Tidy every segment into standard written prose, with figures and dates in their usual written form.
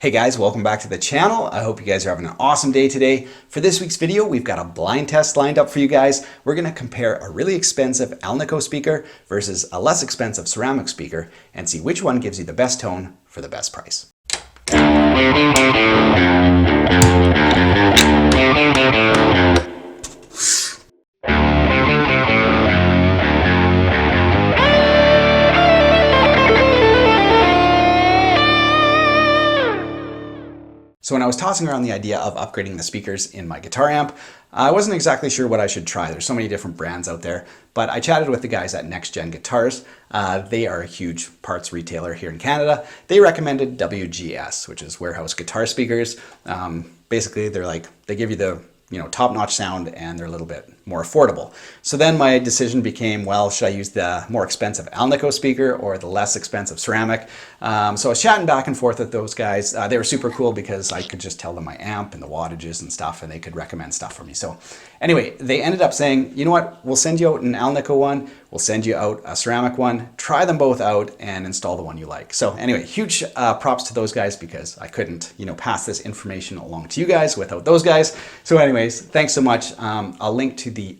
Hey guys, welcome back to the channel. I hope you guys are having an awesome day today. For this week's video, we've got a blind test lined up for you guys. We're gonna compare a really expensive Alnico speaker versus a less expensive ceramic speaker and see which one gives you the best tone for the best price. So when I was tossing around the idea of upgrading the speakers in my guitar amp, I wasn't exactly sure what I should try. There's so many different brands out there, but I chatted with the guys at Next Gen Guitars. They are a huge parts retailer here in Canada. They recommended WGS, which is Warehouse Guitar Speakers. Basically, they give you the top-notch sound, and they're a little bit more affordable. So then my decision became, well, should I use the more expensive Alnico speaker or the less expensive ceramic? So I was chatting back and forth with those guys. They were super cool because I could just tell them my amp and the wattages and stuff, and they could recommend stuff for me. So anyway, they ended up saying, you know what, we'll send you out an Alnico one, we'll send you out a ceramic one, try them both out and install the one you like. So anyway, huge props to those guys because I couldn't, pass this information along to you guys without those guys. So anyways, thanks so much. I'll link to the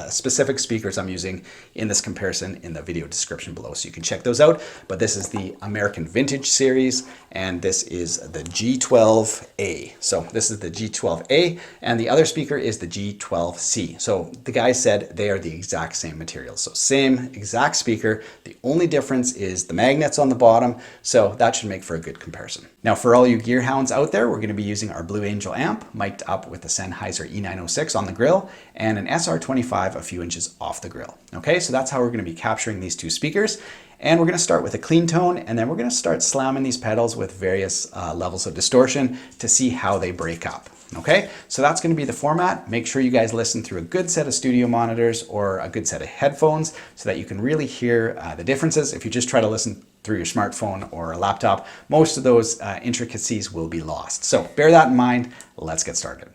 specific speakers I'm using in this comparison in the video description below, so you can check those out. But this is the American Vintage series, and this is the G12A. So this is the G12A, and the other speaker is the G12C. So the guy said they are the exact same material. So same exact speaker. The only difference is the magnets on the bottom. So that should make for a good comparison. Now for all you gear hounds out there, we're going to be using our Blue Angel amp mic'd up with the Sennheiser E906 on the grill and an SR25 a few inches off the grill. Okay, so that's how we're going to be capturing these two speakers. And we're going to start with a clean tone, and then we're going to start slamming these pedals with various levels of distortion to see how they break up. Okay, so that's going to be the format. Make sure you guys listen through a good set of studio monitors or a good set of headphones so that you can really hear the differences. If you just try to listen through your smartphone or a laptop, most of those intricacies will be lost. So bear that in mind. Let's get started.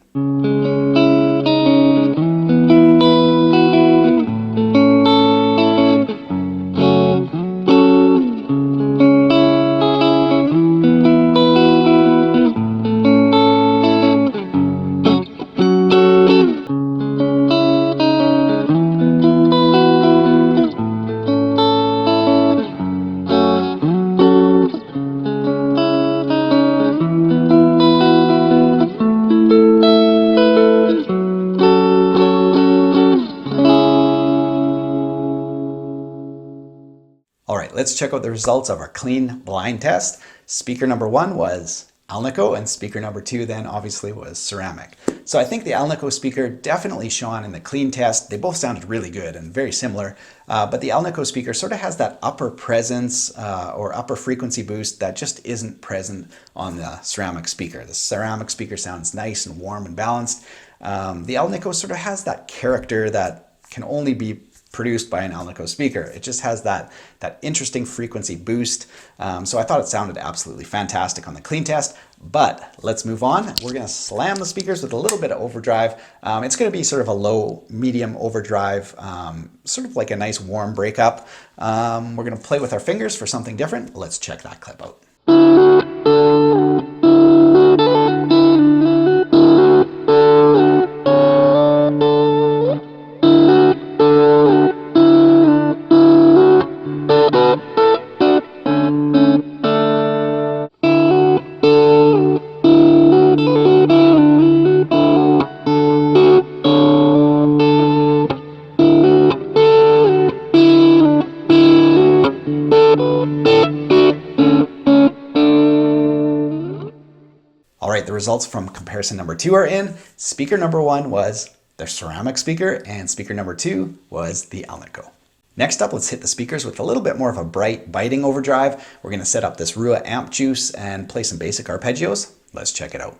Let's check out the results of our clean blind test. Speaker number one was Alnico, and speaker number two then obviously was ceramic. So I think the Alnico speaker definitely shone in the clean test. They both sounded really good and very similar, but the Alnico speaker sort of has that upper presence or upper frequency boost that just isn't present on the ceramic speaker. The ceramic speaker sounds nice and warm and balanced. The Alnico sort of has that character that can only be produced by an Alnico speaker. It just has that interesting frequency boost. So I thought it sounded absolutely fantastic on the clean test, but let's move on. We're gonna slam the speakers with a little bit of overdrive. It's gonna be sort of a low, medium overdrive, sort of like a nice warm breakup. We're gonna play with our fingers for something different. Let's check that clip out. All right, the results from comparison number two are in. Speaker number one was the ceramic speaker, and speaker number two was the Alnico. Next up, let's hit the speakers with a little bit more of a bright, biting overdrive. We're gonna set up this Rua amp juice and play some basic arpeggios. Let's check it out.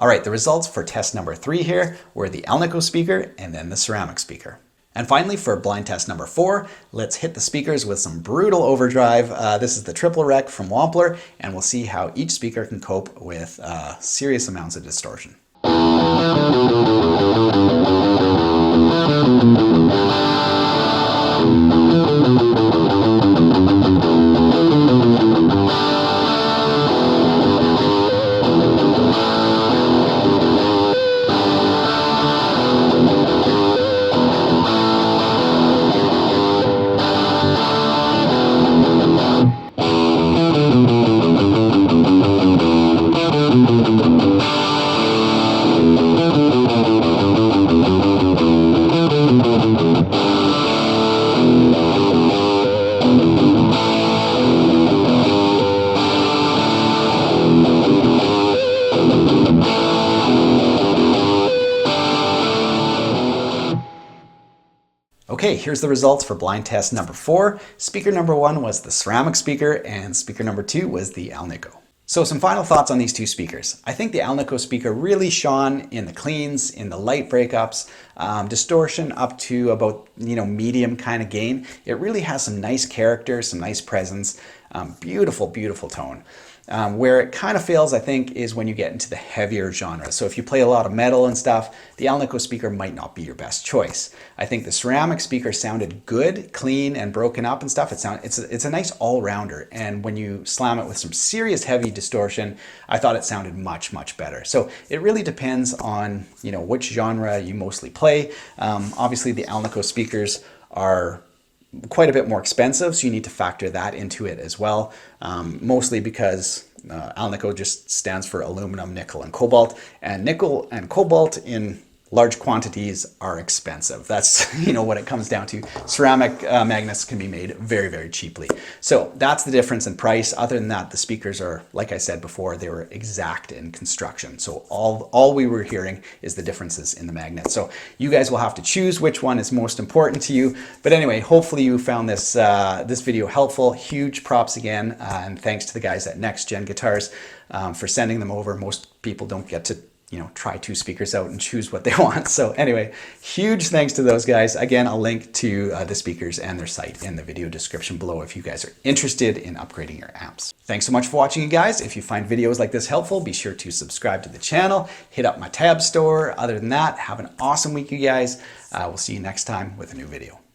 All right, the results for test number 3 here were the Alnico speaker and then the ceramic speaker. And finally, for blind test number 4, let's hit the speakers with some brutal overdrive. This is the triple rec from Wampler, and we'll see how each speaker can cope with serious amounts of distortion. Okay, here's the results for blind test number 4. Speaker number 1 was the ceramic speaker and speaker number 2 was the Alnico. So some final thoughts on these two speakers. I think the Alnico speaker really shone in the cleans, in the light breakups, distortion up to about, medium kind of gain. It really has some nice character, some nice presence, beautiful, beautiful tone. Where it kind of fails, I think, is when you get into the heavier genres. So if you play a lot of metal and stuff, the Alnico speaker might not be your best choice. I think the ceramic speaker sounded good, clean, and broken up and stuff. It's a nice all-rounder. And when you slam it with some serious heavy distortion, I thought it sounded much, much better. So it really depends on, which genre you mostly play. Obviously, the Alnico speakers are quite a bit more expensive, so you need to factor that into it as well, mostly because Alnico just stands for aluminum, nickel, and cobalt, and nickel and cobalt in large quantities are expensive. That's what it comes down to. Ceramic magnets can be made very, very cheaply. So that's the difference in price. Other than that, the speakers are, like I said before, they were exact in construction. So all we were hearing is the differences in the magnet. So you guys will have to choose which one is most important to you. But anyway, hopefully you found this this video helpful. Huge props again, and thanks to the guys at Next Gen Guitars for sending them over. Most people don't get to try two speakers out and choose what they want. So anyway, huge thanks to those guys. Again, I'll link to the speakers and their site in the video description below if you guys are interested in upgrading your amps. Thanks so much for watching, you guys. If you find videos like this helpful, be sure to subscribe to the channel, hit up my tab store. Other than that, have an awesome week, you guys. We'll see you next time with a new video.